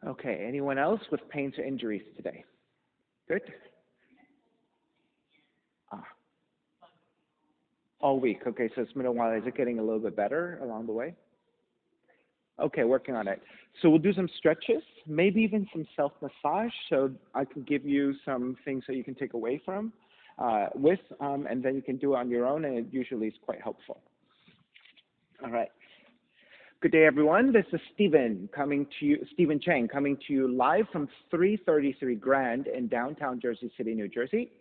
Okay, anyone else with pains or injuries today? Good? Ah, all week. Okay, so it's been a while. Is it getting a little bit better along the way? Okay, working on it. So we'll do some stretches, maybe even some self massage. So I can give you some things that you can take away from and then you can do it on your own, and it usually is quite helpful. All right. Good day, everyone. This is Stephen Chang, coming to you live from 333 Grand in downtown Jersey City, New Jersey.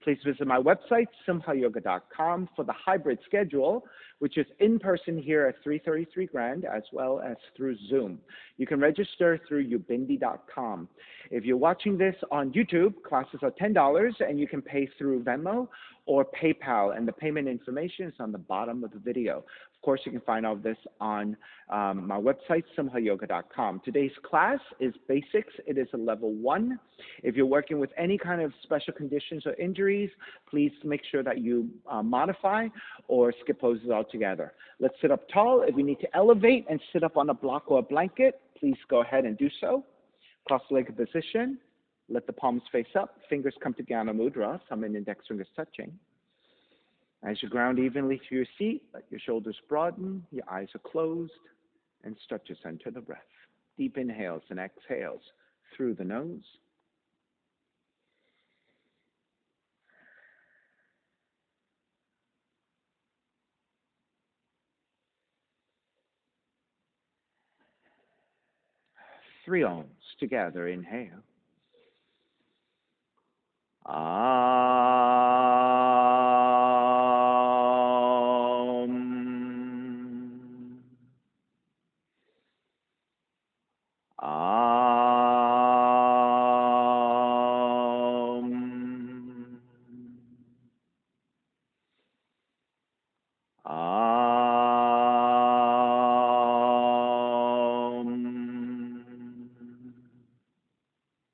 Please visit my website, simhayoga.com, for the hybrid schedule, which is in person here at 333 Grand, as well as through Zoom. You can register through ubindi.com. If you're watching this on YouTube, classes are $10, and you can pay through Venmo or PayPal, and the payment information is on the bottom of the video. Of course, you can find all of this on my website, simhayoga.com. Today's class is basics. It is a level 1. If you're working with any kind of special conditions or injuries, please make sure that you modify or skip poses altogether. Let's sit up tall. If you need to elevate and sit up on a block or a blanket, please go ahead and do so. Cross-legged position. Let the palms face up. Fingers come to Jnana Mudra, thumb and index fingers touching. As you ground evenly to your seat, let your shoulders broaden, your eyes are closed, and start to center the breath. Deep inhales and exhales through the nose. Three ohms together. Inhale.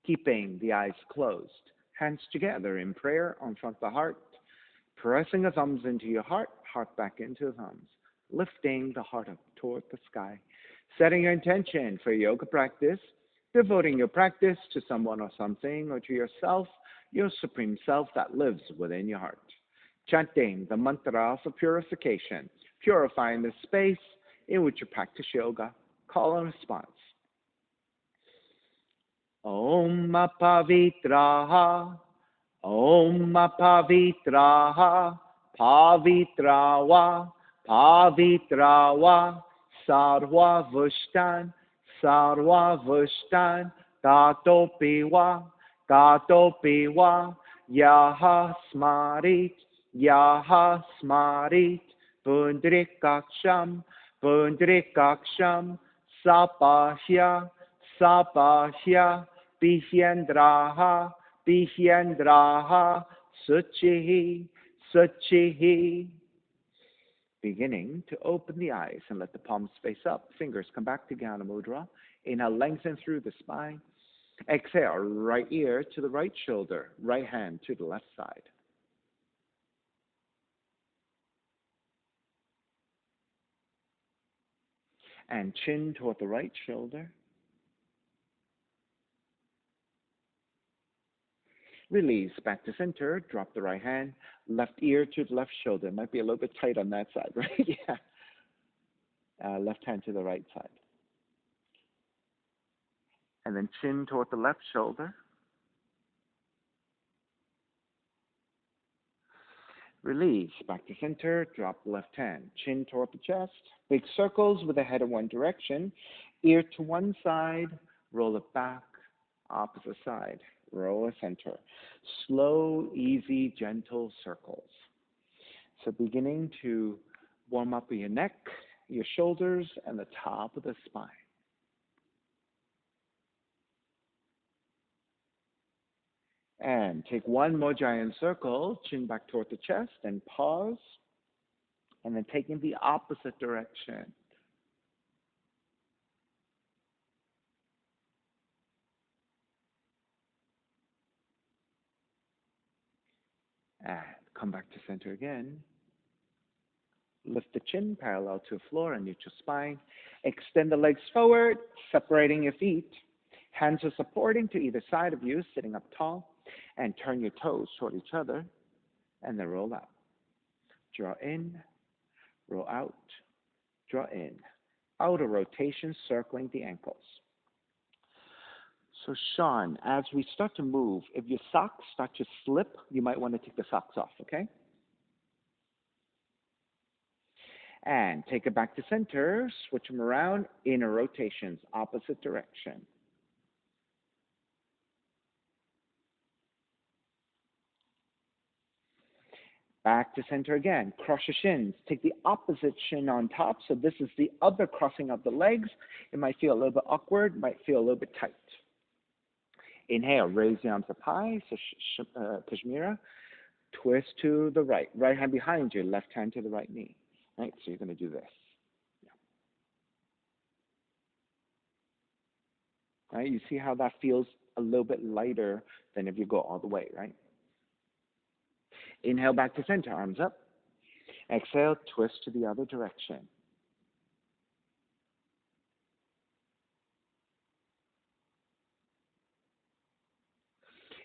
Keeping the eyes closed, hands together in prayer on front of the heart, pressing the thumbs into your heart, heart back into the thumbs, lifting the heart up toward the sky, setting your intention for your yoga practice, devoting your practice to someone or something or to yourself, your supreme self that lives within your heart. Chanting the mantra of purification, purifying the space in which you practice yoga. Call and response. Om Pavitraha, Om Pavitraha, Pavitrawa, Pavitrawa, Sarva Vushtan, Sarva Vushtan, Tatopiwa, Tatopiwa, Yaha Smarit, Yaha Smarit, Pundrikaksham, Pundrikaksham, Sapahya, Sapahya, Bihyendraha, Bihyendraha, Suchihi, Suchihi. Beginning to open the eyes and let the palms face up. Fingers come back to Jnana Mudra. Inhale, lengthen through the spine. Exhale, right ear to the right shoulder, right hand to the left side. And chin toward the right shoulder. Release back to center, drop the right hand, left ear to the left shoulder. It might be a little bit tight on that side, right? Yeah. Left hand to the right side. And then chin toward the left shoulder. Release back to center, drop the left hand, chin toward the chest. Big circles with the head in one direction, ear to one side, roll it back, opposite side. Roll a center. Slow, easy, gentle circles. So beginning to warm up your neck, your shoulders, and the top of the spine. And take one more giant circle, chin back toward the chest, and pause. And then taking the opposite direction. And come back to center again. Lift the chin parallel to the floor and neutral spine. Extend the legs forward, separating your feet. Hands are supporting to either side of you, sitting up tall, and turn your toes toward each other, and then roll out. Draw in, roll out, draw in. Outer rotation circling the ankles. So Sean, as we start to move, if your socks start to slip, you might want to take the socks off, okay? And take it back to center, switch them around, inner rotations, opposite direction. Back to center again. Cross your shins. Take the opposite shin on top. So this is the other crossing of the legs. It might feel a little bit awkward, might feel a little bit tight. Inhale, raise the arms up high, so Kashmira. Twist to the right. Right hand behind you, left hand to the right knee. Right, so you're going to do this. Right, you see how that feels a little bit lighter than if you go all the way, right? Inhale back to center, arms up. Exhale, twist to the other direction.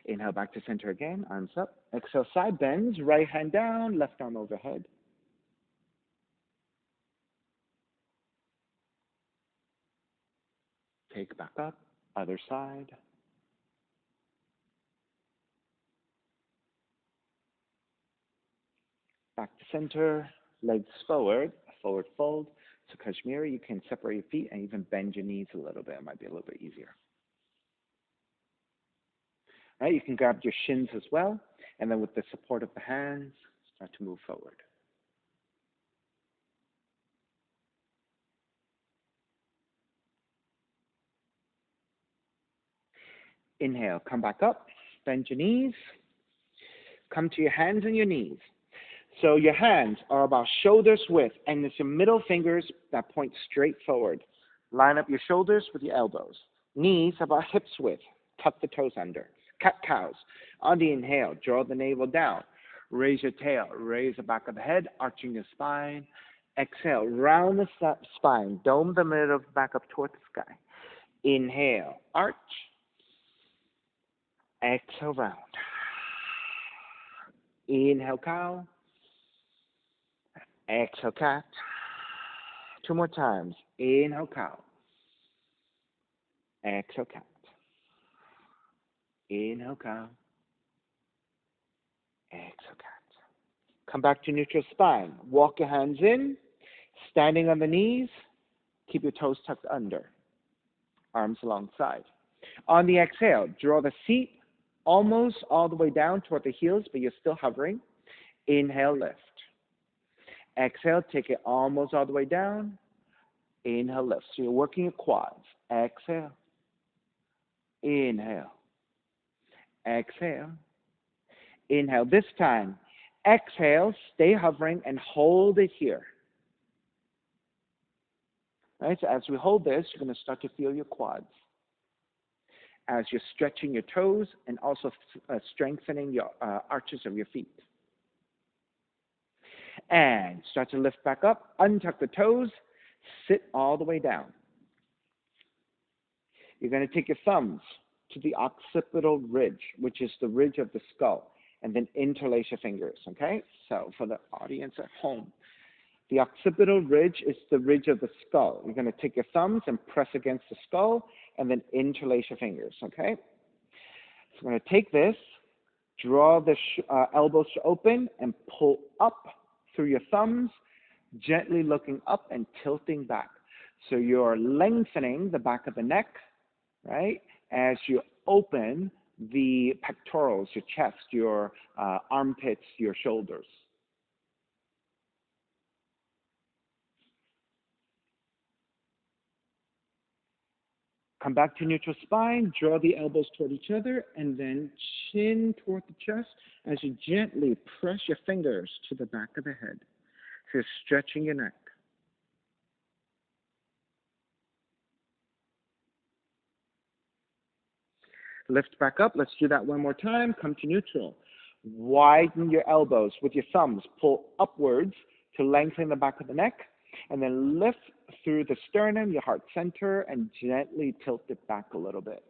Inhale back to center again, arms up. Exhale, side bends, right hand down, left arm overhead. Take back up, other side. Back to center, legs forward, forward fold. So Kashmiri, you can separate your feet and even bend your knees a little bit. It might be a little bit easier. Right, you can grab your shins as well, and then with the support of the hands, start to move forward. Inhale, come back up, bend your knees, come to your hands and your knees. So your hands are about shoulders width, and it's your middle fingers that point straight forward. Line up your shoulders with your elbows. Knees about hips width. Tuck the toes under. Cat cows. On the inhale, draw the navel down. Raise your tail. Raise the back of the head, arching your spine. Exhale, round the spine. Dome the middle back up toward the sky. Inhale, arch. Exhale, round. Inhale, cow. Exhale, cat. Two more times. Inhale, cow. Exhale, cat. Inhale, cow. Exhale, cat. Come back to neutral spine. Walk your hands in. Standing on the knees. Keep your toes tucked under. Arms alongside. On the exhale, draw the seat almost all the way down toward the heels, but you're still hovering. Inhale, lift. Exhale, take it almost all the way down. Inhale, lift. So you're working your quads. Exhale. Inhale. Exhale. Inhale. This time, exhale, stay hovering, and hold it here. Right? So as we hold this, you're going to start to feel your quads. As you're stretching your toes and also strengthening your arches of your feet. And start to lift back up, untuck the toes, sit all the way down. You're going to take your thumbs to the occipital ridge, which is the ridge of the skull, and then interlace your fingers, okay? So for the audience at home, the occipital ridge is the ridge of the skull. You're going to take your thumbs and press against the skull, and then interlace your fingers, okay? So I'm going to take this, draw the elbows open, and pull up through your thumbs, gently looking up and tilting back. So you're lengthening the back of the neck, right, as you open the pectorals, your chest, your armpits, your shoulders. Come back to neutral spine, draw the elbows toward each other, and then chin toward the chest as you gently press your fingers to the back of the head. So you're stretching your neck. Lift back up. Let's do that one more time. Come to neutral. Widen your elbows with your thumbs. Pull upwards to lengthen the back of the neck. And then lift through the sternum, your heart center, and gently tilt it back a little bit.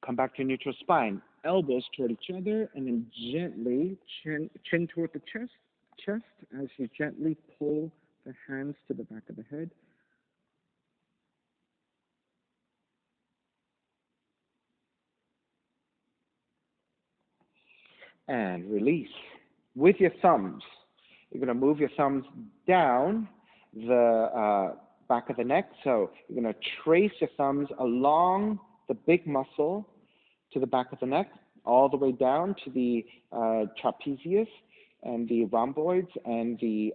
Come back to neutral spine. Elbows toward each other, and then gently chin toward the chest as you gently pull the hands to the back of the head. And release. With your thumbs, you're going to move your thumbs down the back of the neck. So you're going to trace your thumbs along the big muscle to the back of the neck, all the way down to the trapezius and the rhomboids and the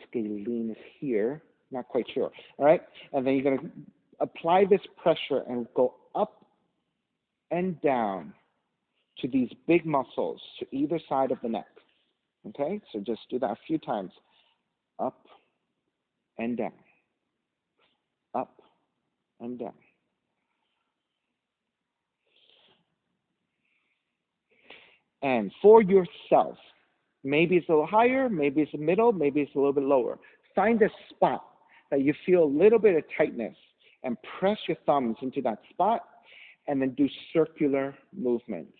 scalene is here. Not quite sure. All right? And then you're going to apply this pressure and go up and down to these big muscles to either side of the neck. Okay? So just do that a few times. Up and down. Up and down. And for yourself, maybe it's a little higher, maybe it's a middle, maybe it's a little bit lower. Find a spot that you feel a little bit of tightness and press your thumbs into that spot and then do circular movements.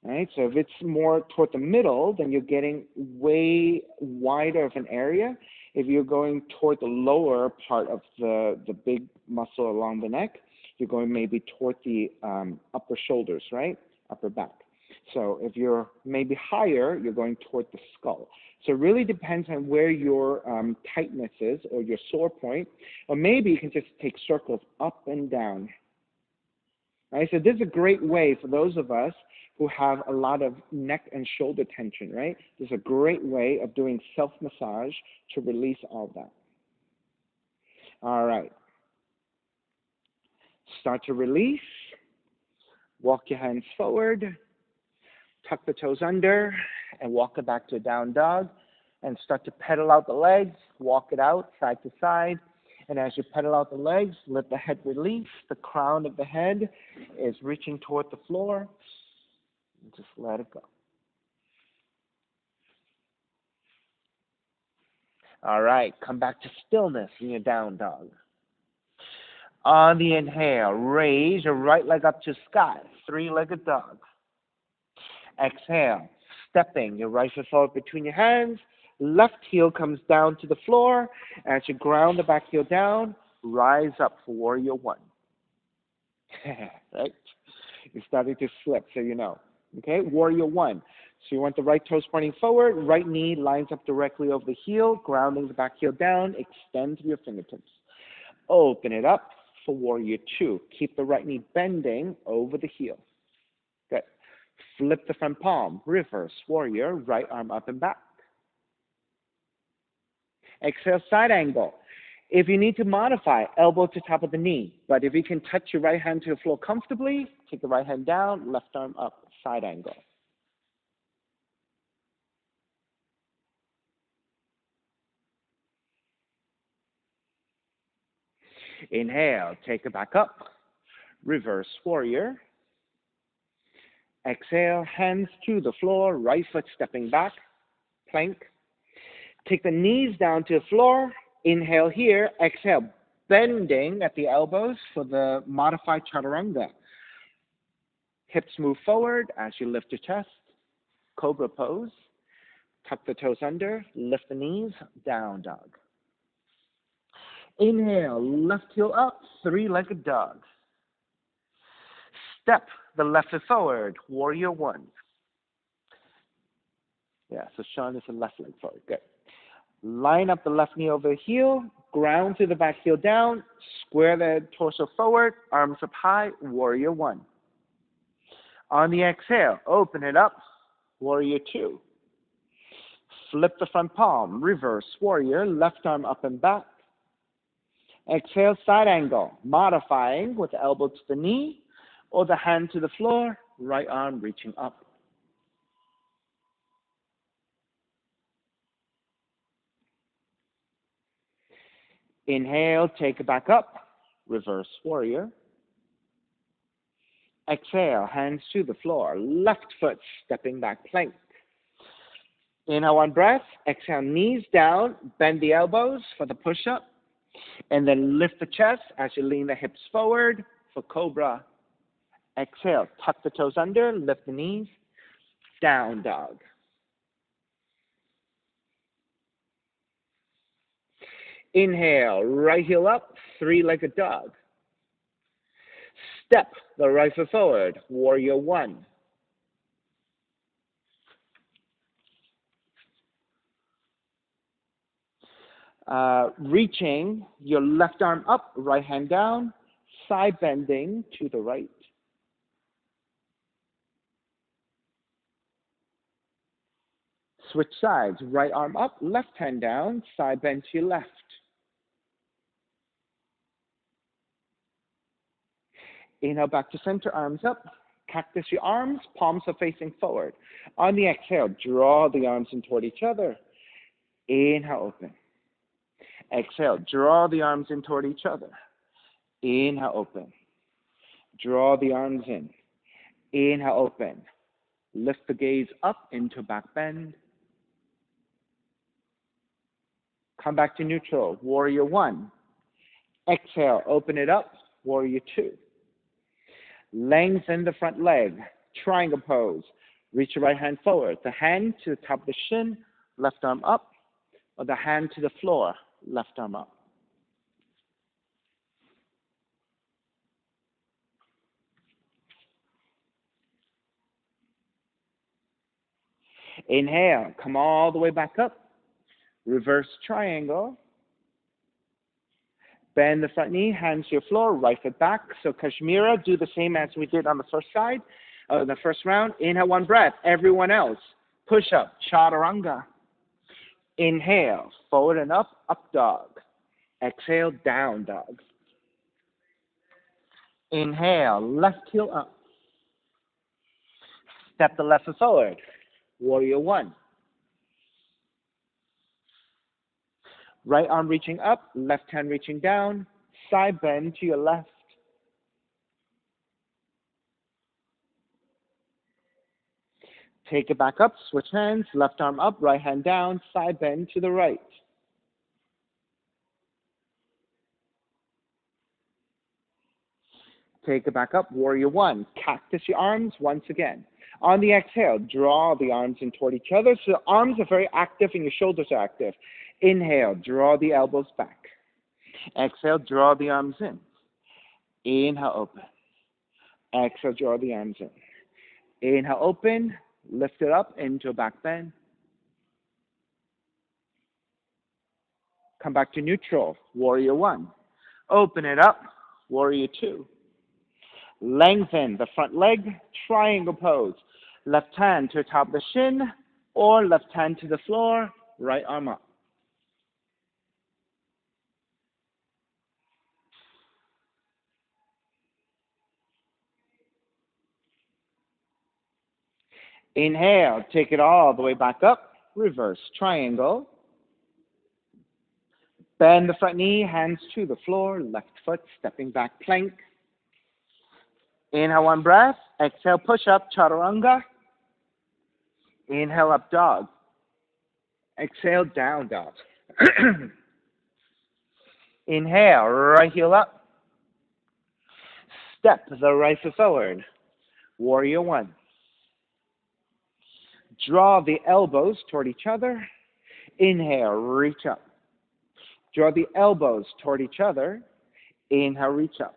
All right, so if it's more toward the middle, then you're getting way wider of an area. If you're going toward the lower part of the big muscle along the neck, you're going maybe toward the upper shoulders, right? Upper back. So if you're maybe higher, you're going toward the skull. So it really depends on where your tightness is or your sore point. Or maybe you can just take circles up and down. All right, so this is a great way for those of us who have a lot of neck and shoulder tension, right? This is a great way of doing self-massage to release all that. All right. Start to release. Walk your hands forward. Tuck the toes under and walk it back to a down dog. And start to pedal out the legs. Walk it out side to side. And as you pedal out the legs, let the head release. The crown of the head is reaching toward the floor. And just let it go. All right, come back to stillness in your down dog. On the inhale, raise your right leg up to sky, three-legged dog. Exhale, stepping your right foot forward between your hands. Left heel comes down to the floor. As you ground the back heel down, rise up for warrior one. Right? You're starting to slip, so you know. Okay, warrior one. So you want the right toes pointing forward, right knee lines up directly over the heel, grounding the back heel down, extend your fingertips. Open it up for warrior two. Keep the right knee bending over the heel. Good. Flip the front palm, reverse warrior, right arm up and back. Exhale, side angle. If you need to modify, elbow to top of the knee. But if you can touch your right hand to the floor comfortably, take the right hand down, left arm up, side angle. Inhale, take it back up. Reverse warrior. Exhale, hands to the floor, right foot stepping back, plank. Take the knees down to the floor. Inhale here. Exhale, bending at the elbows for the modified chaturanga. Hips move forward as you lift your chest. Cobra pose. Tuck the toes under. Lift the knees. Down dog. Inhale, left heel up. Three-legged dog. Step the left foot forward. Warrior one. Yeah, so Sean is the left leg forward. Good. Line up the left knee over the heel, ground through the back heel down, square the torso forward, arms up high, warrior one. On the exhale, open it up, warrior two. Flip the front palm, reverse warrior, left arm up and back. Exhale, side angle, modifying with the elbow to the knee or the hand to the floor, right arm reaching up. Inhale, take it back up, reverse warrior. Exhale, hands to the floor, left foot stepping back plank. Inhale, one breath. Exhale, knees down, bend the elbows for the push-up. And then lift the chest as you lean the hips forward for cobra. Exhale, tuck the toes under, lift the knees, down dog. Inhale, right heel up, three-legged dog. Step the right foot forward, warrior one. Reaching your left arm up, right hand down, side bending to the right. Switch sides, right arm up, left hand down, side bend to your left. Inhale back to center, arms up. Cactus your arms, palms are facing forward. On the exhale, draw the arms in toward each other. Inhale, open. Exhale, draw the arms in toward each other. Inhale, open. Draw the arms in. Inhale, open. Lift the gaze up into back bend. Come back to neutral, warrior one. Exhale, open it up, warrior two. Lengthen the front leg, triangle pose. Reach your right hand forward. The hand to the top of the shin, left arm up, or the hand to the floor, left arm up. Inhale, come all the way back up. Reverse triangle. Bend the front knee, hands to your floor, right foot back. So Kashmira, do the same as we did on the first side, the first round. Inhale, one breath. Everyone else, push up, chaturanga. Inhale, forward and up dog. Exhale, down dog. Inhale, left heel up. Step the left foot forward, warrior one. Right arm reaching up, left hand reaching down, side bend to your left. Take it back up, switch hands, left arm up, right hand down, side bend to the right. Take it back up, warrior one. Cactus your arms once again. On the exhale, draw the arms in toward each other. So the arms are very active and your shoulders are active. Inhale, draw the elbows back. Exhale, draw the arms in. Inhale, open. Exhale, draw the arms in. Inhale, open. Lift it up into a back bend. Come back to neutral, warrior one. Open it up, warrior two. Lengthen the front leg, triangle pose. Left hand to the top of the shin, or left hand to the floor, right arm up. Inhale, take it all the way back up, reverse triangle. Bend the front knee, hands to the floor, left foot stepping back plank. Inhale, one breath. Exhale, push up, chaturanga. Inhale, up dog. Exhale, down dog. Inhale, right heel up. Step the right foot forward. Warrior one. Draw the elbows toward each other. Inhale, reach up. Draw the elbows toward each other. Inhale, reach up.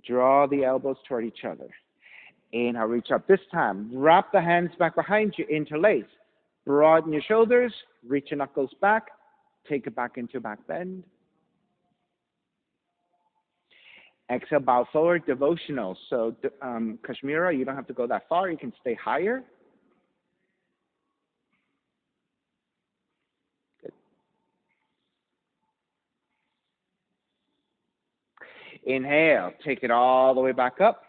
Draw the elbows toward each other. Inhale, reach up. This time, wrap the hands back behind you, interlace. Broaden your shoulders, reach your knuckles back, take it back into back bend. Exhale, bow forward, devotional. So, Kashmira, you don't have to go that far. You can stay higher. Good. Inhale, take it all the way back up.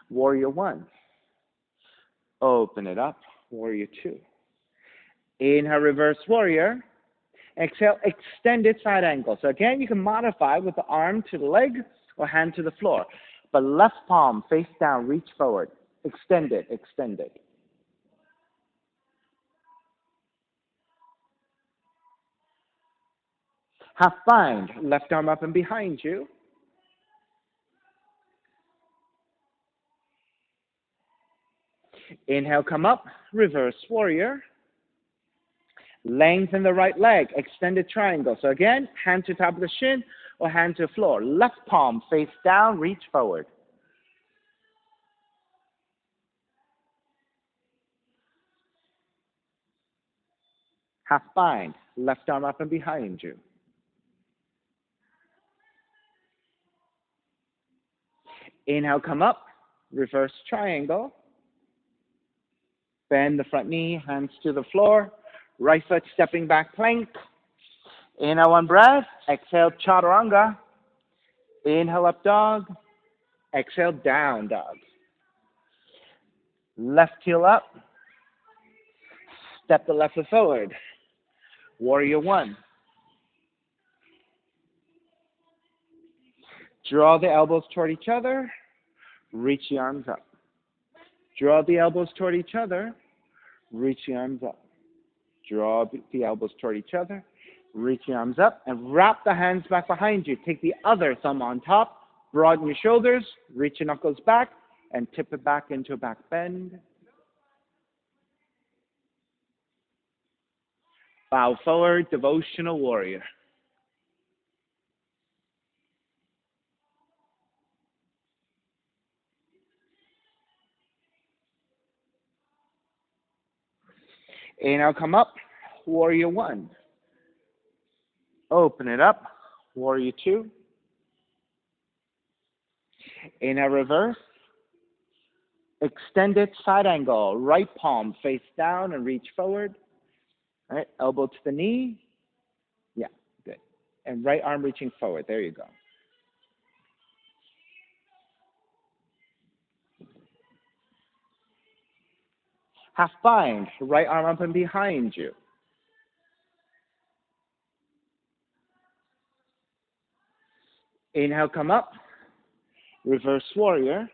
Warrior one. Open it up. Warrior two. Inhale, reverse warrior. Exhale, extended side angle. So again, you can modify with the arm to the leg or hand to the floor. But left palm face down, reach forward. Extend it, extend it. Half bind, left arm up and behind you. Inhale, come up, reverse warrior. Lengthen the right leg, extended triangle. So again, hand to top of the shin or hand to floor. Left palm face down, reach forward. Half bind, left arm up and behind you. Inhale, come up, reverse triangle. Bend the front knee, hands to the floor. Right foot stepping back plank. Inhale, one breath. Exhale, chaturanga. Inhale, up dog. Exhale, down dog. Left heel up. Step the left foot forward. Warrior one. Draw the elbows toward each other. Reach the arms up. Draw the elbows toward each other. Reach the arms up. Draw the elbows toward each other. Reach the arms up and wrap the hands back behind you. Take the other thumb on top. Broaden your shoulders. Reach your knuckles back and tip it back into a back bend. Bow forward, devotional warrior. Inhale, come up, warrior one. Open it up, warrior two. Inhale, reverse. Extended side angle, right palm face down and reach forward. All right, elbow to the knee. Yeah, good. And right arm reaching forward. There you go. Half bind, right arm up and behind you. Inhale, come up. Reverse warrior.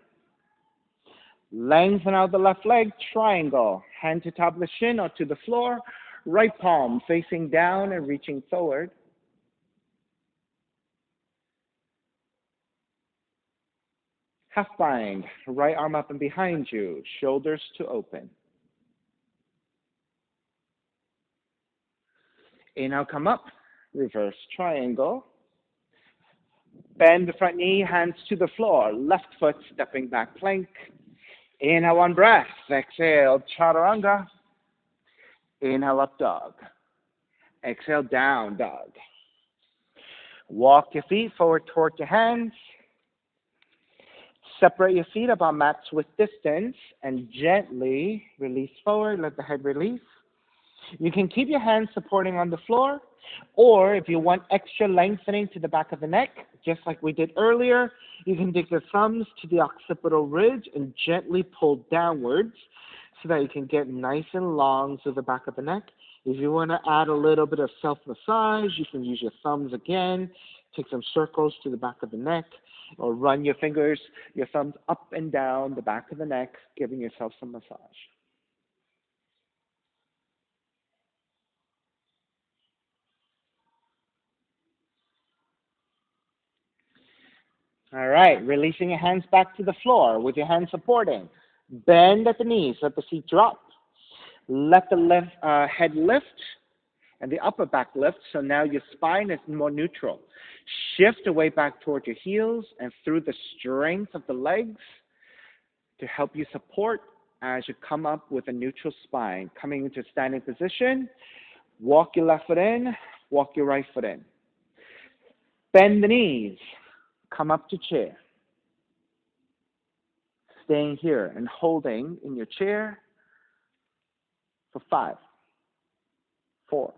Lengthen out the left leg, triangle. Hand to top of the shin or to the floor. Right palm facing down and reaching forward. Half bind, right arm up and behind you. Shoulders to open. Inhale, come up. Reverse triangle. Bend the front knee, hands to the floor. Left foot stepping back plank. Inhale, one breath. Exhale, chaturanga. Inhale, up dog. Exhale, down dog. Walk your feet forward toward your hands. Separate your feet about mat's width distance and gently release forward. Let the head release. You can keep your hands supporting on the floor, or if you want extra lengthening to the back of the neck, just like we did earlier, you can take your thumbs to the occipital ridge and gently pull downwards so that you can get nice and long to the back of the neck. If you want to add a little bit of self-massage, you can use your thumbs again, take some circles to the back of the neck, or run your fingers, your thumbs up and down the back of the neck, giving yourself some massage. All right, releasing your hands back to the floor with your hands supporting. Bend at the knees, let the seat drop. Let the head lift and the upper back lift, so now your spine is more neutral. Shift the weight back toward your heels and through the strength of the legs to help you support as you come up with a neutral spine. Coming into standing position, walk your left foot in, walk your right foot in. Bend the knees, come up to chair. Staying here and holding in your chair for 5, 4,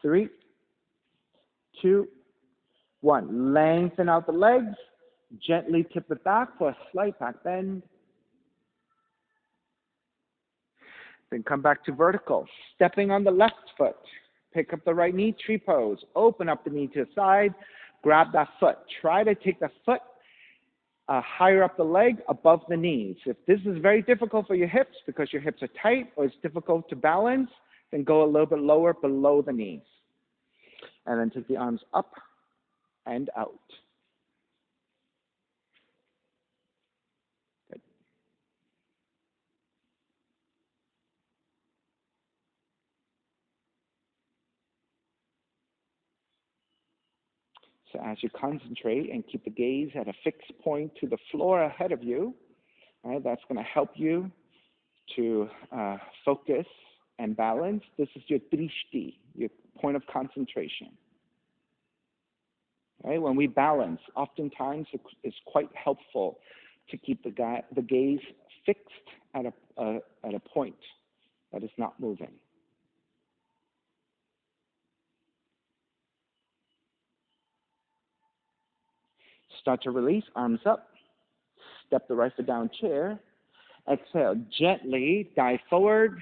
3, 2, 1. Lengthen out the legs. Gently tip it back for a slight back bend. Then come back to vertical. Stepping on the left foot. Pick up the right knee, tree pose. Open up the knee to the side. Grab that foot. Try to take the foot higher up the leg, above the knees. If this is very difficult for your hips because your hips are tight or it's difficult to balance, then go a little bit lower below the knees. And then take the arms up and out. Good. So as you concentrate and keep the gaze at a fixed point to the floor ahead of you, right, that's going to help you to focus and balance. This is your drishti, your point of concentration. Right? When we balance, oftentimes it's quite helpful to keep the gaze fixed at a point that is not moving. Start to release, arms up, step the right foot down, chair. Exhale, gently dive forward.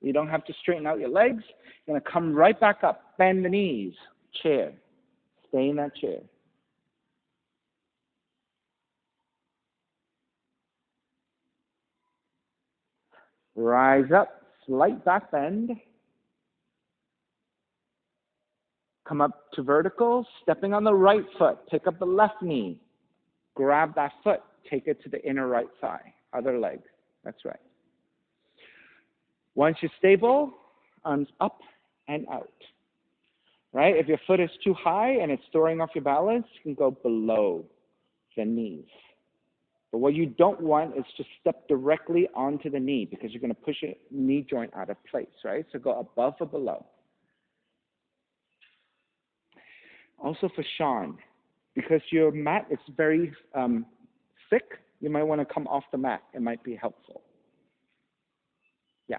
You don't have to straighten out your legs. You're going to come right back up, bend the knees, chair. Stay in that chair. Rise up, slight back bend. Come up to vertical, stepping on the right foot. Pick up the left knee. Grab that foot. Take it to the inner right thigh. Other leg. That's right. Once you're stable, arms up and out. Right? If your foot is too high and it's throwing off your balance, you can go below the knees. But what you don't want is to step directly onto the knee because you're going to push your knee joint out of place, right? So go above or below. Also for Sean, because your mat is very thick, you might want to come off the mat. It might be helpful. Yeah.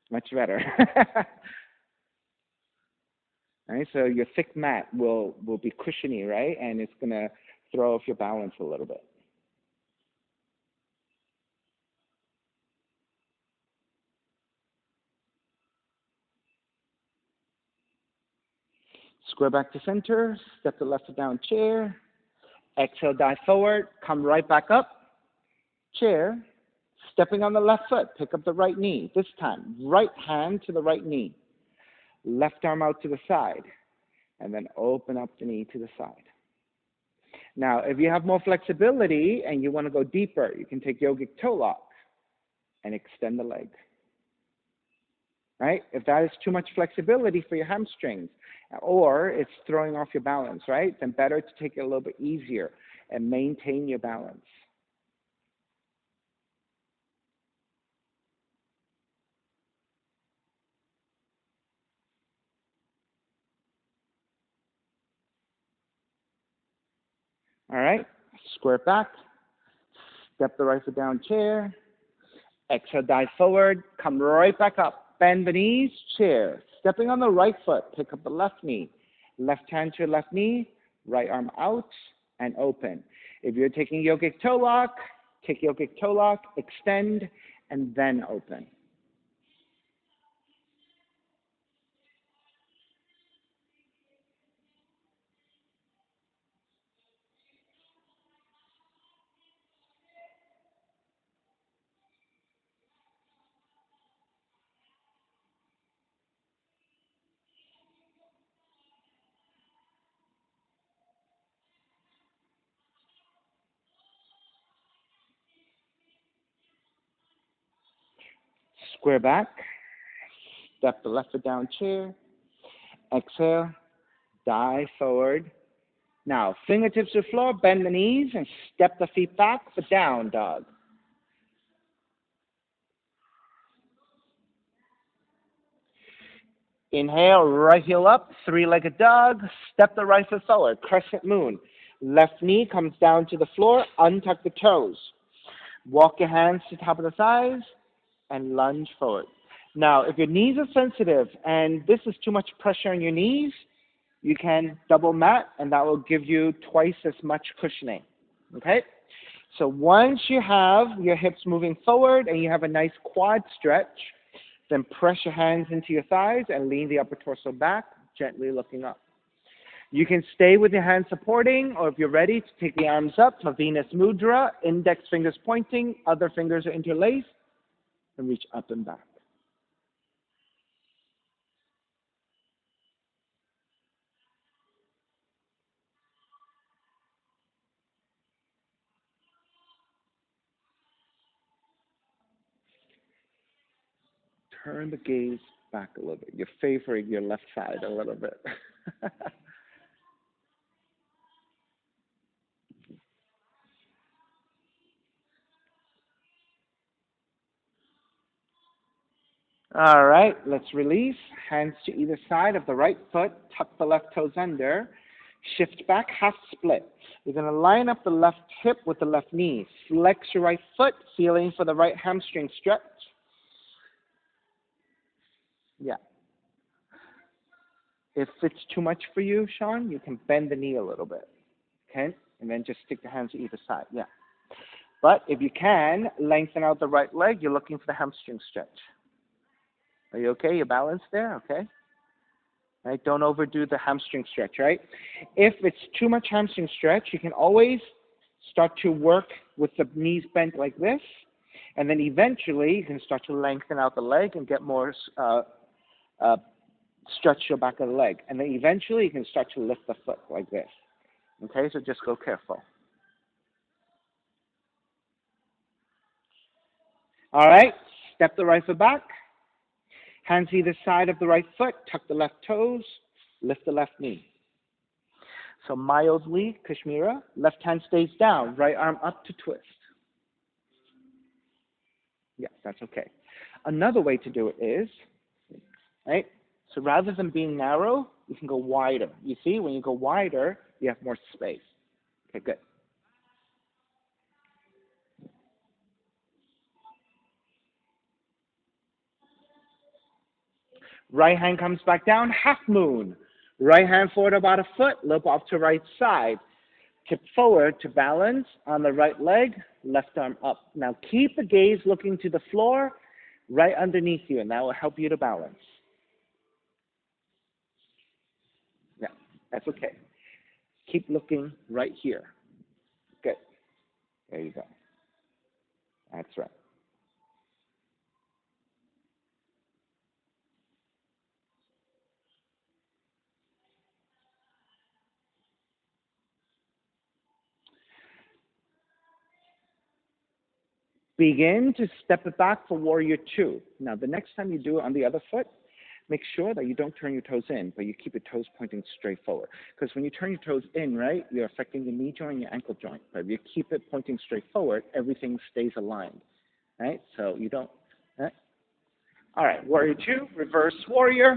Much better. Right? So your thick mat will be cushiony, right? And it's going to throw off your balance a little bit. Square back to center, step the left foot down, chair. Exhale, dive forward, come right back up, chair. Stepping on the left foot, pick up the right knee. This time, right hand to the right knee. Left arm out to the side. And then open up the knee to the side. Now, if you have more flexibility and you want to go deeper, you can take yogic toe lock and extend the leg. Right? If that is too much flexibility for your hamstrings or it's throwing off your balance, right, then better to take it a little bit easier and maintain your balance. All right? Square back. Step the right foot down, chair. Exhale, dive forward. Come right back up. Bend the knees, chair. Stepping on the right foot, pick up the left knee. Left hand to your left knee, right arm out and open. If you're taking yogic toe lock, take yogic toe lock, extend, and then open. Square back. Step the left foot down, chair. Exhale, dive forward. Now, fingertips to the floor, bend the knees, and step the feet back for down dog. Inhale, right heel up, three-legged dog. Step the right foot forward, crescent moon. Left knee comes down to the floor, untuck the toes. Walk your hands to the top of the thighs and lunge forward. Now, if your knees are sensitive and this is too much pressure on your knees, you can double mat and that will give you twice as much cushioning. Okay? So once you have your hips moving forward and you have a nice quad stretch, then press your hands into your thighs and lean the upper torso back, gently looking up. You can stay with your hands supporting, or if you're ready, to take the arms up for Venus Mudra, index fingers pointing, other fingers are interlaced, and reach up and back. turn the gaze back a little bit. You're favoring your left side a little bit. All right, let's release. Hands to either side of the right foot. Tuck the left toes under. Shift back, half split. You're going to line up the left hip with the left knee. Flex your right foot, feeling for the right hamstring stretch. Yeah. If it's too much for you, Sean, you can bend the knee a little bit. Okay? And then just stick the hands to either side. Yeah. But if you can, lengthen out the right leg. You're looking for the hamstring stretch. Are you okay? You're balanced there? Okay? Right? Don't overdo the hamstring stretch, right? If it's too much hamstring stretch, you can always start to work with the knees bent like this, and then eventually you can start to lengthen out the leg and get more uh, stretch your back of the leg. And then eventually you can start to lift the foot like this. Okay, so just go careful. All right, step the right foot back. Hands either side of the right foot, tuck the left toes, lift the left knee. So mildly, Kashmira, left hand stays down, right arm up to twist. Yes, that's okay. Another way to do it is, right, so rather than being narrow, you can go wider. You see, when you go wider, you have more space. Okay, good. Right hand comes back down, half moon. Right hand forward about a foot, loop off to right side. Tip forward to balance on the right leg, left arm up. Now keep the gaze looking to the floor right underneath you, and that will help you to balance. Yeah, that's okay. Keep looking right here. Good. There you go. That's right. Begin to step it back for warrior two. Now, the next time you do it on the other foot, make sure that you don't turn your toes in, but you keep your toes pointing straight forward. Because when you turn your toes in, right, you're affecting your knee joint and your ankle joint. But if you keep it pointing straight forward, everything stays aligned, right? So you don't, right? All right, warrior two, reverse warrior.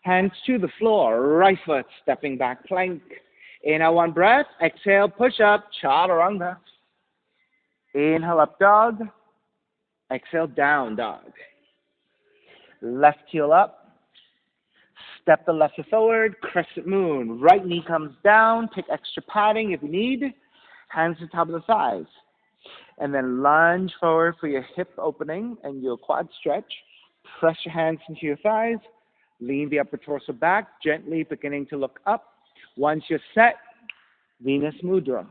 Hands to the floor, right foot stepping back plank. Inhale one breath, exhale, push up, chaturanga. Inhale up dog, exhale down dog. Left heel up, step the left foot forward, crescent moon. Right knee comes down, take extra padding if you need. Hands to the top of the thighs. And then lunge forward for your hip opening and your quad stretch. Press your hands into your thighs. Lean the upper torso back, gently beginning to look up. Once you're set, Venus Mudra.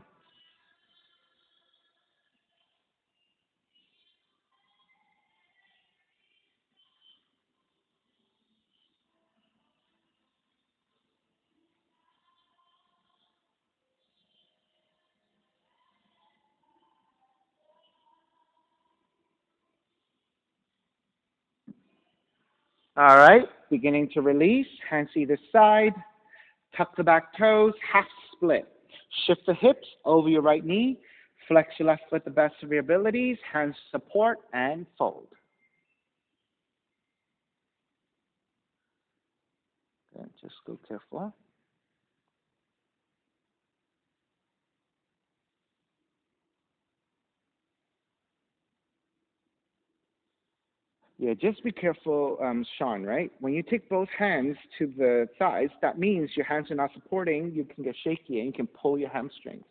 All right, beginning to release, hands either side, tuck the back toes, half split. Shift the hips over your right knee, flex your left foot the best of your abilities, hands support, and fold. Okay, just go careful. Yeah, just be careful, Sean, right? When you take both hands to the thighs, that means your hands are not supporting, you can get shaky and you can pull your hamstrings.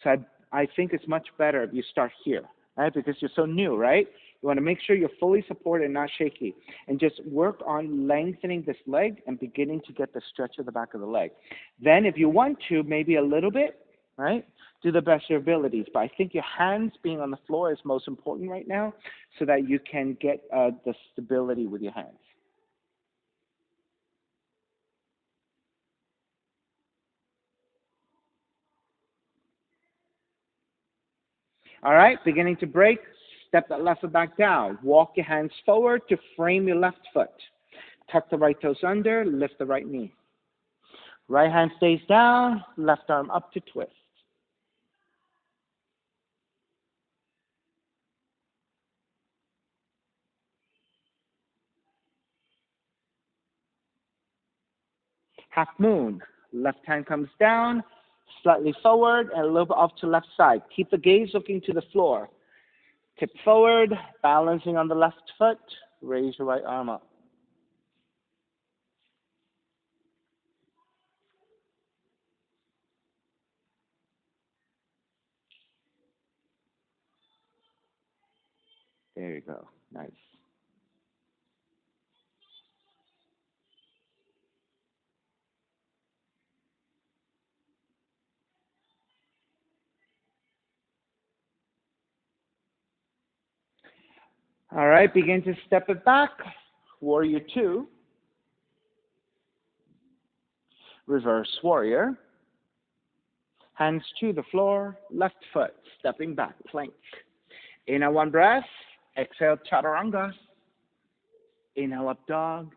So I think it's much better if you start here, right? Because you're so new, right? You want to make sure you're fully supported and not shaky. And just work on lengthening this leg and beginning to get the stretch of the back of the leg. Then if you want to, maybe a little bit, right? Do the best of your abilities. But I think your hands being on the floor is most important right now so that you can get the stability with your hands. All right, beginning to break. Step that left foot back down. Walk your hands forward to frame your left foot. Tuck the right toes under, lift the right knee. Right hand stays down, left arm up to twist. Half moon. Left hand comes down, slightly forward, and a little bit off to left side. Keep the gaze looking to the floor. Tip forward, balancing on the left foot. Raise your right arm up. There you go. Nice. All right, begin to step it back. Warrior two. Reverse warrior. Hands to the floor, left foot, stepping back, plank. Inhale one breath, exhale chaturanga. Inhale up dog,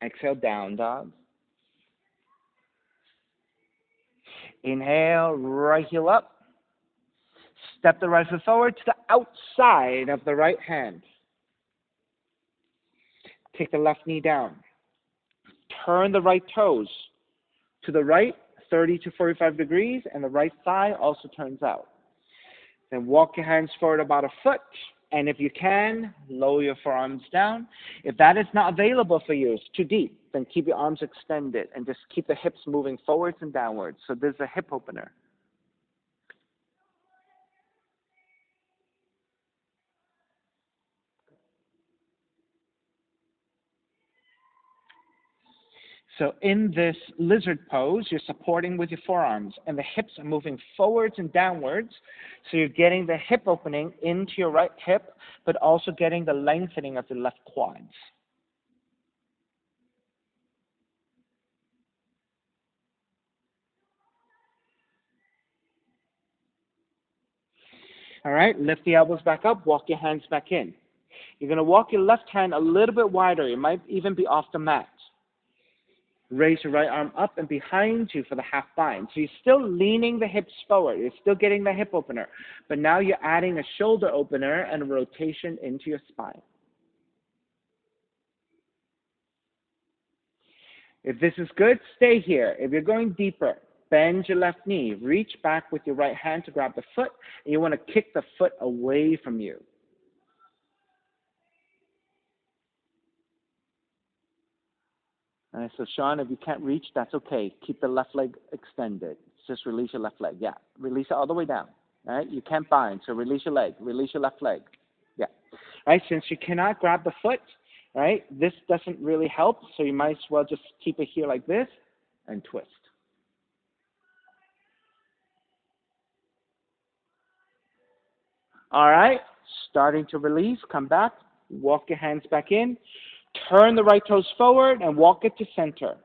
exhale down dog. Inhale, right heel up. Step the right foot forward to the outside of the right hand. Take the left knee down. Turn the right toes to the right, 30 to 45 degrees, and the right thigh also turns out. Then walk your hands forward about a foot, and if you can, lower your forearms down. If that is not available for you, it's too deep, then keep your arms extended and just keep the hips moving forwards and downwards. So there's a hip opener. So in this lizard pose, you're supporting with your forearms, and the hips are moving forwards and downwards. So you're getting the hip opening into your right hip, but also getting the lengthening of the left quads. All right, lift the elbows back up, walk your hands back in. You're going to walk your left hand a little bit wider. It might even be off the mat. Raise your right arm up and behind you for the half bind. So you're still leaning the hips forward. You're still getting the hip opener. But now you're adding a shoulder opener and a rotation into your spine. If this is good, stay here. If you're going deeper, bend your left knee. Reach back with your right hand to grab the foot. And you want to kick the foot away from you. All right, so Sean, if you can't reach, that's okay. Keep the left leg extended. Just release your left leg. Yeah, release it all the way down. All right, you can't bind, so release your leg. Release your left leg. Yeah. All right, since you cannot grab the foot, all right, this doesn't really help, so you might as well just keep it here like this and twist. All right, starting to release, come back, walk your hands back in, turn the right toes forward and walk it to center.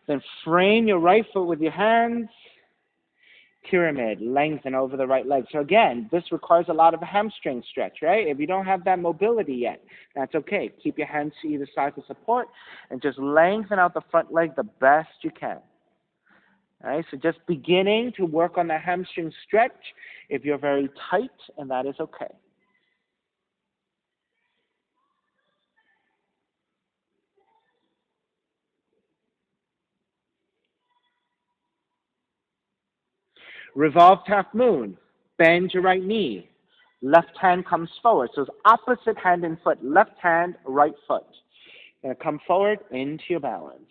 Then frame your right foot with your hands, pyramid, lengthen over the right leg. So again, this requires a lot of a hamstring stretch, right? If you don't have that mobility yet, that's okay. Keep your hands to either side for support and just lengthen out the front leg the best you can. All right, so just beginning to work on the hamstring stretch if you're very tight, and that is okay. Revolved half moon. Bend your right knee. Left hand comes forward. So it's opposite hand and foot. Left hand, right foot. And come forward into your balance.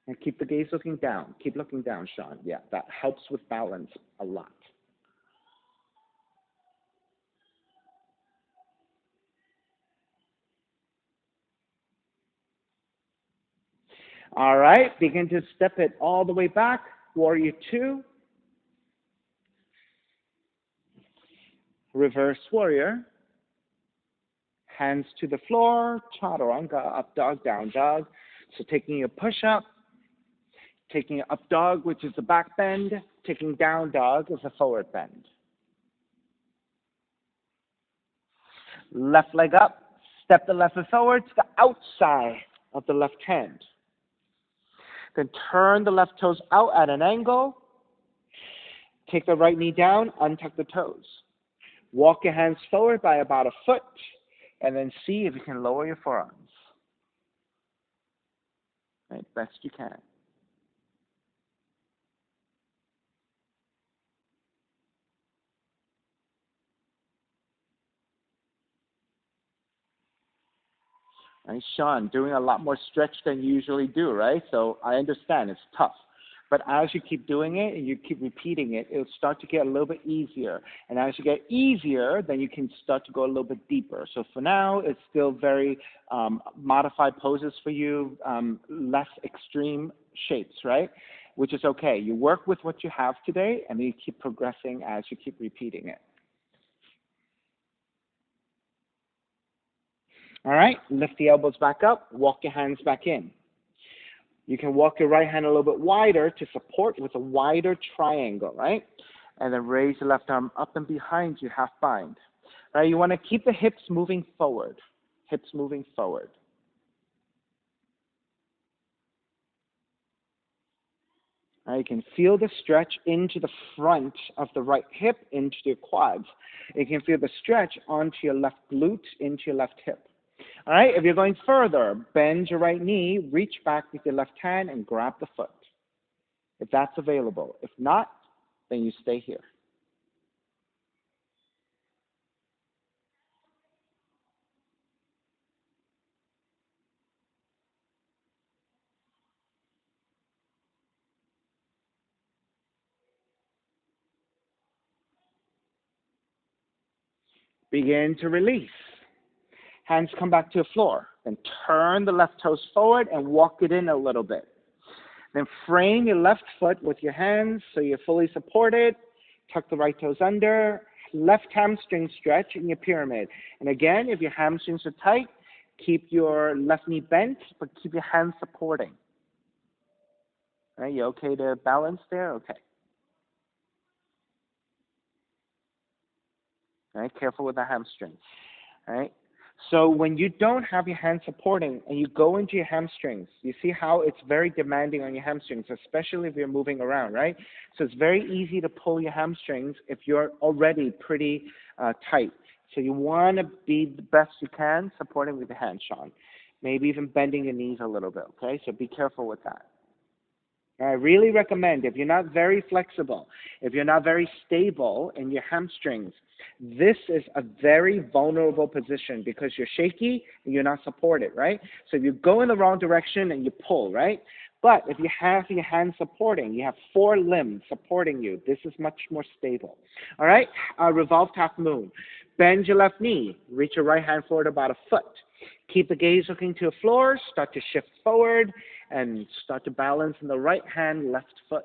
And keep the gaze looking down. Keep looking down, Sean. Yeah, that helps with balance a lot. All right, begin to step it all the way back. Warrior two. Reverse warrior. Hands to the floor, chaturanga, up dog, down dog. So taking a push up, taking an up dog, which is the back bend, taking down dog is a forward bend. Left leg up, step the left foot forward to the outside of the left hand. Then turn the left toes out at an angle. Take the right knee down, untuck the toes. Walk your hands forward by about a foot, and then see if you can lower your forearms. Right, best you can. Right, Sean, doing a lot more stretch than you usually do, right? So I understand it's tough. But as you keep doing it and you keep repeating it, it'll start to get a little bit easier. And as you get easier, then you can start to go a little bit deeper. So for now, it's still very modified poses for you, less extreme shapes, right? Which is okay. You work with what you have today, and then you keep progressing as you keep repeating it. All right, lift the elbows back up, walk your hands back in. You can walk your right hand a little bit wider to support with a wider triangle, right? And then raise your left arm up and behind you, half bind. All right, you want to keep the hips moving forward. Hips moving forward. All right, you can feel the stretch into the front of the right hip, into your quads. You can feel the stretch onto your left glute, into your left hip. All right, if you're going further, bend your right knee, reach back with your left hand, and grab the foot, if that's available. If not, then you stay here. Begin to release. Hands come back to the floor. Then turn the left toes forward and walk it in a little bit. Then frame your left foot with your hands so you're fully supported. Tuck the right toes under. Left hamstring stretch in your pyramid. And again, if your hamstrings are tight, keep your left knee bent, but keep your hands supporting. All right, you okay to balance there? Okay. All right, careful with the hamstring. All right. So when you don't have your hands supporting and you go into your hamstrings, you see how it's very demanding on your hamstrings, especially if you're moving around, right? So it's very easy to pull your hamstrings if you're already pretty tight. So you want to be the best you can supporting with the hands, Sean. Maybe even bending your knees a little bit, okay? So be careful with that. I really recommend, if you're not very flexible, if you're not very stable in your hamstrings, this is a very vulnerable position because you're shaky and you're not supported, right? So if you go in the wrong direction and you pull, right? But if you have your hands supporting, you have four limbs supporting you, this is much more stable. All right? Revolved half moon. Bend your left knee. Reach your right hand forward about a foot. Keep the gaze looking to the floor. Start to shift forward and start to balance in the right hand, left foot.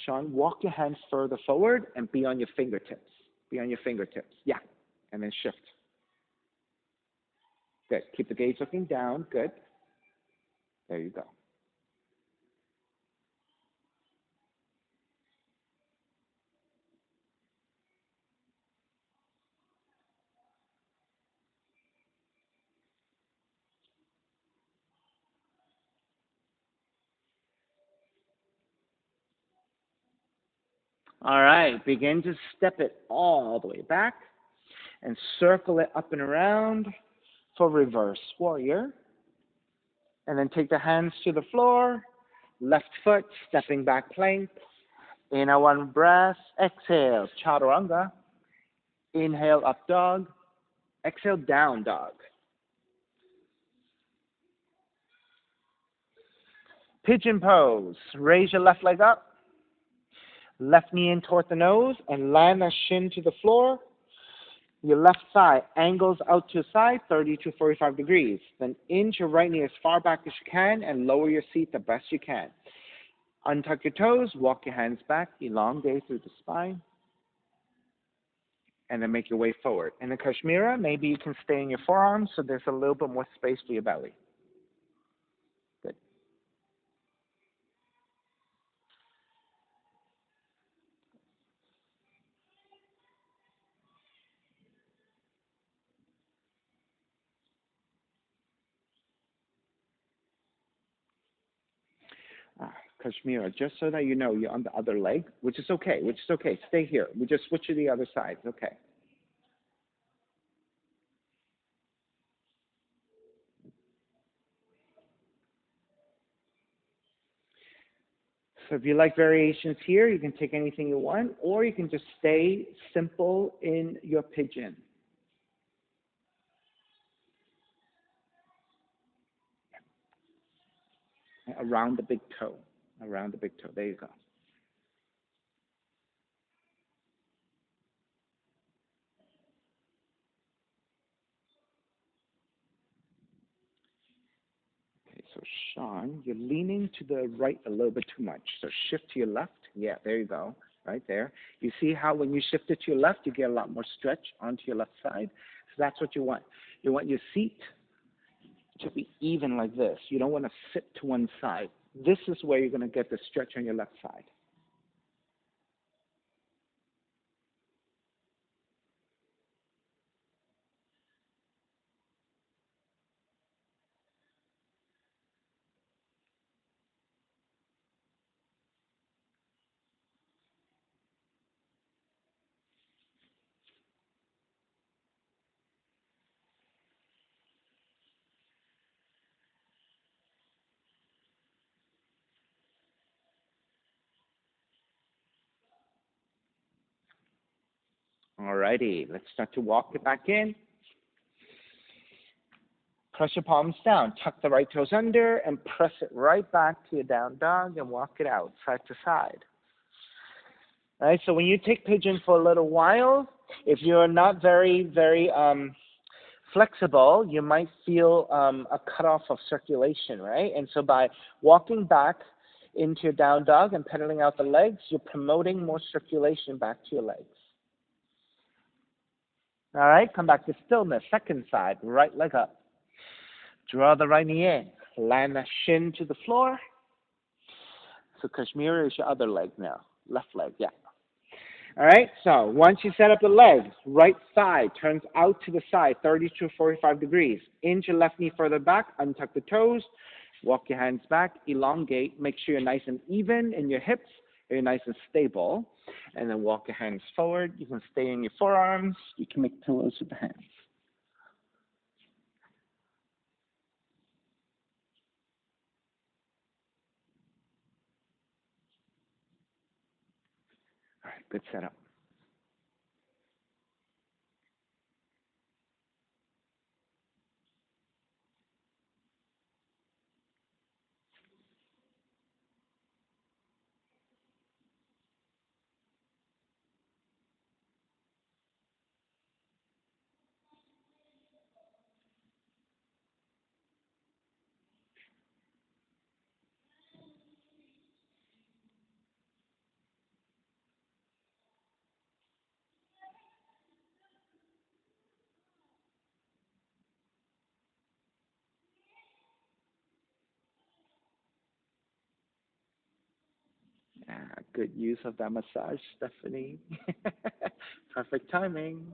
Sean, walk your hands further forward and be on your fingertips. Be on your fingertips. Yeah. And then shift. Good. Keep the gaze looking down. Good. There you go. All right. Begin to step it all the way back and circle it up and around for reverse warrior. And then take the hands to the floor, left foot, stepping back plank. Inhale one breath, exhale, chaturanga. Inhale, up dog. Exhale, down dog. Pigeon pose. Raise your left leg up. Left knee in toward the nose and land that shin to the floor. Your left thigh angles out to the side, 30 to 45 degrees. Then inch your right knee as far back as you can and lower your seat the best you can. Untuck your toes, walk your hands back, elongate through the spine, and then make your way forward. In the Kashmira, maybe you can stay in your forearms so there's a little bit more space for your belly. Good. Kashmira, just so that you know, you're on the other leg, which is okay, which is okay. Stay here. We just switch to the other side. Okay. So if you like variations here, you can take anything you want, or you can just stay simple in your pigeon. Around the big toe. Around the big toe. There you go. Okay, so Sean, you're leaning to the right a little bit too much. So shift to your left. Yeah, there you go. Right there. You see how when you shift it to your left, you get a lot more stretch onto your left side. So that's what you want. You want your seat to be even like this. You don't want to sit to one side. This is where you're going to get the stretch on your left side. Alrighty, let's start to walk it back in. Press your palms down. Tuck the right toes under and press it right back to your down dog and walk it out side to side. All right, so when you take pigeon for a little while, if you're not very flexible, you might feel a cutoff of circulation, right? And so by walking back into your down dog and pedaling out the legs, you're promoting more circulation back to your legs. All right, come back to stillness. Second side, right leg up. Draw the right knee in. Land the shin to the floor. So Kashmira is your other leg now. Left leg, yeah. All right, so once you set up the legs, right side turns out to the side, 30 to 45 degrees. Inch your left knee further back, untuck the toes, walk your hands back, elongate, make sure you're nice and even in your hips, you're nice and stable, and then walk your hands forward. You can stay in your forearms, you can make pillows with the hands. All right, good setup. Good use of that massage, Stephanie. Perfect timing.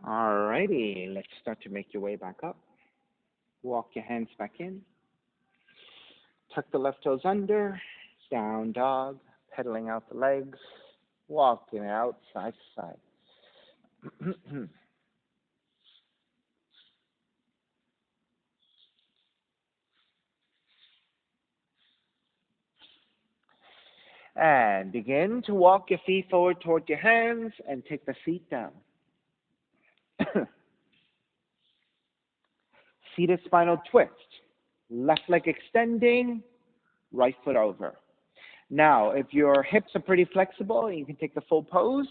Alrighty, let's start to make your way back up. Walk your hands back in. Tuck the left toes under. Down dog. Pedaling out the legs. Walking out side to side. And begin to walk your feet forward toward your hands and take the feet down. Seated spinal twist. Left leg extending, right foot over. Now, if your hips are pretty flexible, you can take the full pose,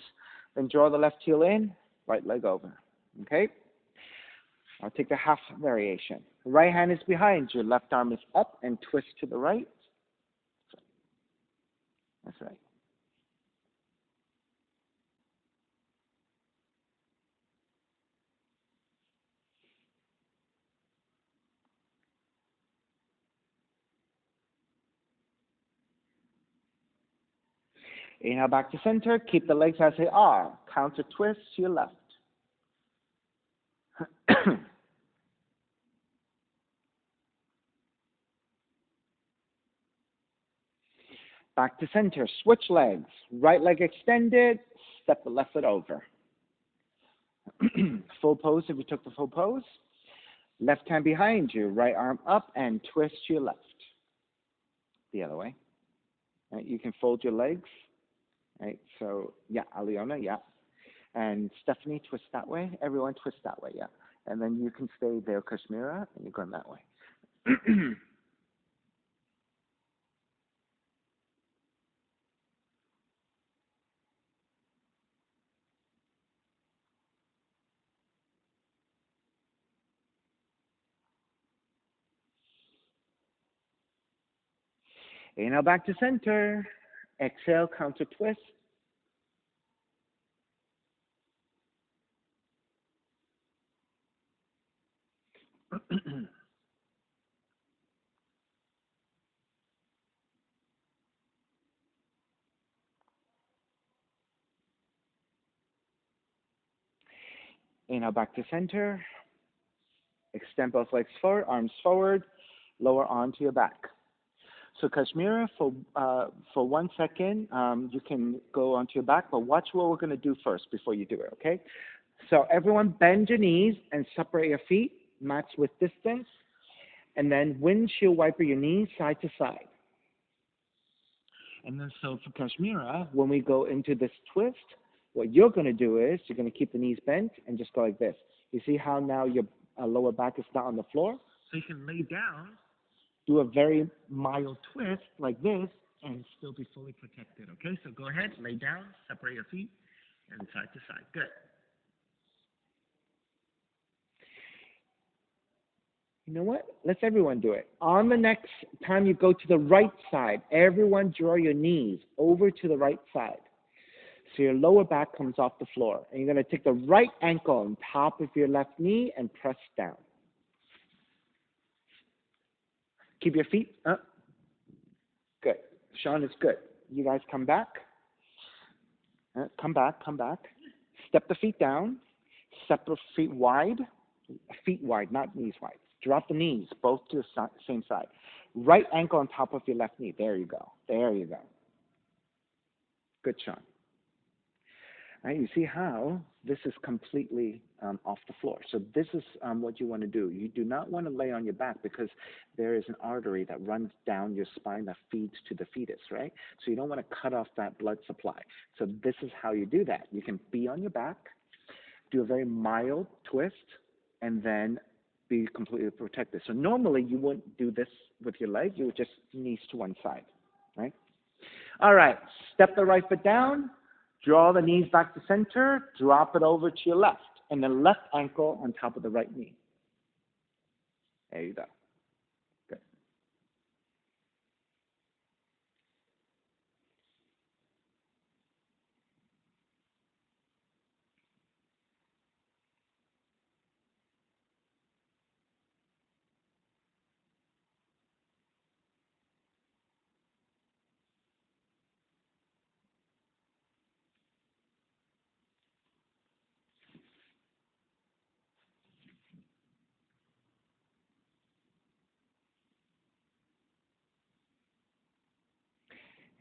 then draw the left heel in, right leg over. Okay? I'll take the half variation. Right hand is behind you, left arm is up and twist to the right. That's right. Inhale back to center. Keep the legs as they are. Counter twist to your left. Back to center. Switch legs. Right leg extended. Step the left foot over. Full pose if you took the full pose. Left hand behind you. Right arm up and twist to your left. The other way. Right, you can fold your legs. Right, so yeah, Aliona, yeah. And Stephanie, twist that way. Everyone twist that way, yeah. And then you can stay there, Kashmira, and you're going that way. Inhale back to center. Exhale, counter twist. Inhale back to center. Extend both legs forward, arms forward, lower onto your back. So Kashmira, for 1 second, you can go onto your back, but watch what we're going to do first before you do it, okay? So everyone bend your knees and separate your feet, match with distance, and then windshield wiper your knees side to side. And then so for Kashmira, when we go into this twist, what you're going to do is you're going to keep the knees bent and just go like this. You see how now your lower back is not on the floor? So you can lay down, do a very mild twist like this, and still be fully protected. Okay, so go ahead, lay down, separate your feet, and side to side. Good. You know what? Let's everyone do it. On the next time you go to the right side, everyone draw your knees over to the right side. So your lower back comes off the floor. And you're going to take the right ankle on top of your left knee and press down. Keep your feet up. Good. Sean is good. You guys come back. Come back, come back. Step the feet down. Step the feet wide, not knees wide. Drop the knees, both to the same side. Right ankle on top of your left knee. There you go. There you go. Good, Sean. Right, you see how this is completely off the floor. So this is what you want to do. You do not want to lay on your back because there is an artery that runs down your spine that feeds to the fetus, right? So you don't want to cut off that blood supply. So this is how you do that. You can be on your back, do a very mild twist, and then be completely protected. So normally you wouldn't do this with your leg. You would just knees to one side, right? All right, step the right foot down. Draw the knees back to center, drop it over to your left, and then left ankle on top of the right knee. There you go. Good.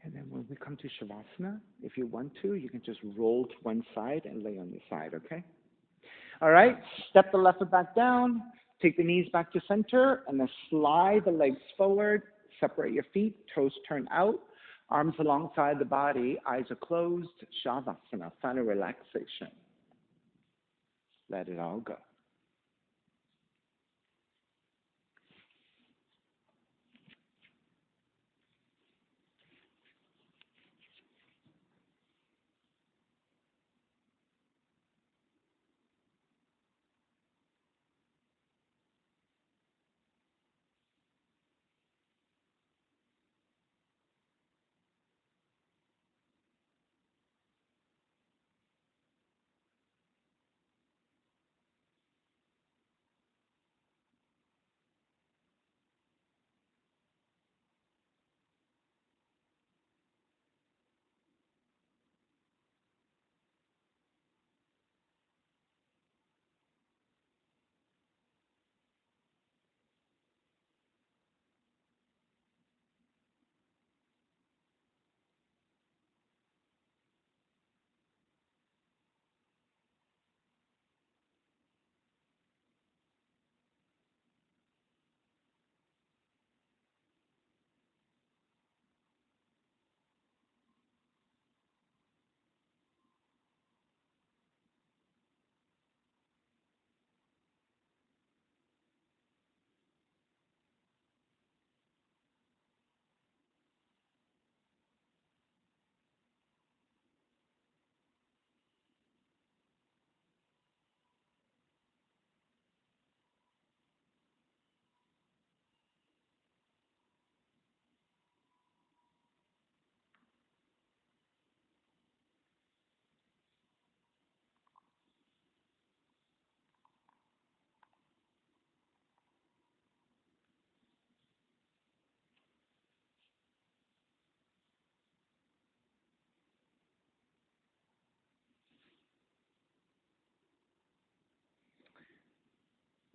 And then when we come to Shavasana, if you want to, you can just roll to one side and lay on your side, okay? All right, step the left foot back down, take the knees back to center, and then slide the legs forward, separate your feet, toes turn out, arms alongside the body, eyes are closed, Shavasana, final relaxation. Let it all go.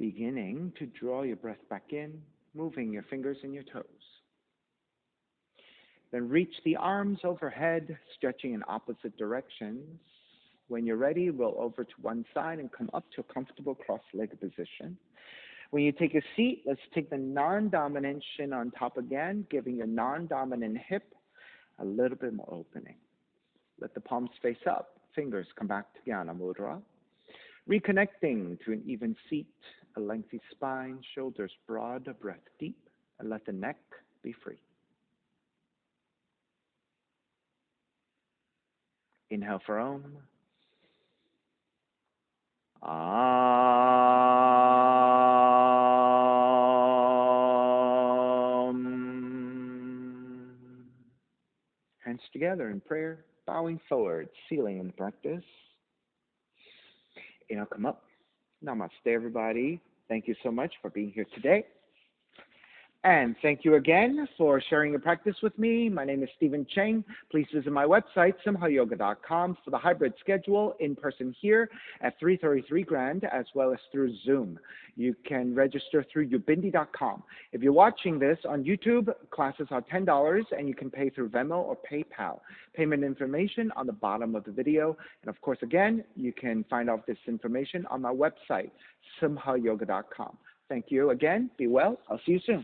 Beginning to draw your breath back in, moving your fingers and your toes. Then reach the arms overhead, stretching in opposite directions. When you're ready, roll over to one side and come up to a comfortable cross-legged position. When you take a seat, let's take the non-dominant shin on top again, giving your non-dominant hip a little bit more opening. Let the palms face up, fingers come back to Jnana Mudra. Reconnecting to an even seat, a lengthy spine, shoulders broad, breath deep, and let the neck be free. Inhale for Om. Om. Hands together in prayer, bowing forward, sealing in the practice. Inhale, come up. Namaste, everybody. Thank you so much for being here today. And thank you again for sharing your practice with me. My name is Stephen Cheng. Please visit my website, simhayoga.com, for the hybrid schedule, in person here at 333 Grand, as well as through Zoom. You can register through ubindi.com. If you're watching this on YouTube, classes are $10, and you can pay through Venmo or PayPal. Payment information on the bottom of the video. And of course, again, you can find out this information on my website, simhayoga.com. Thank you again. Be well. I'll see you soon.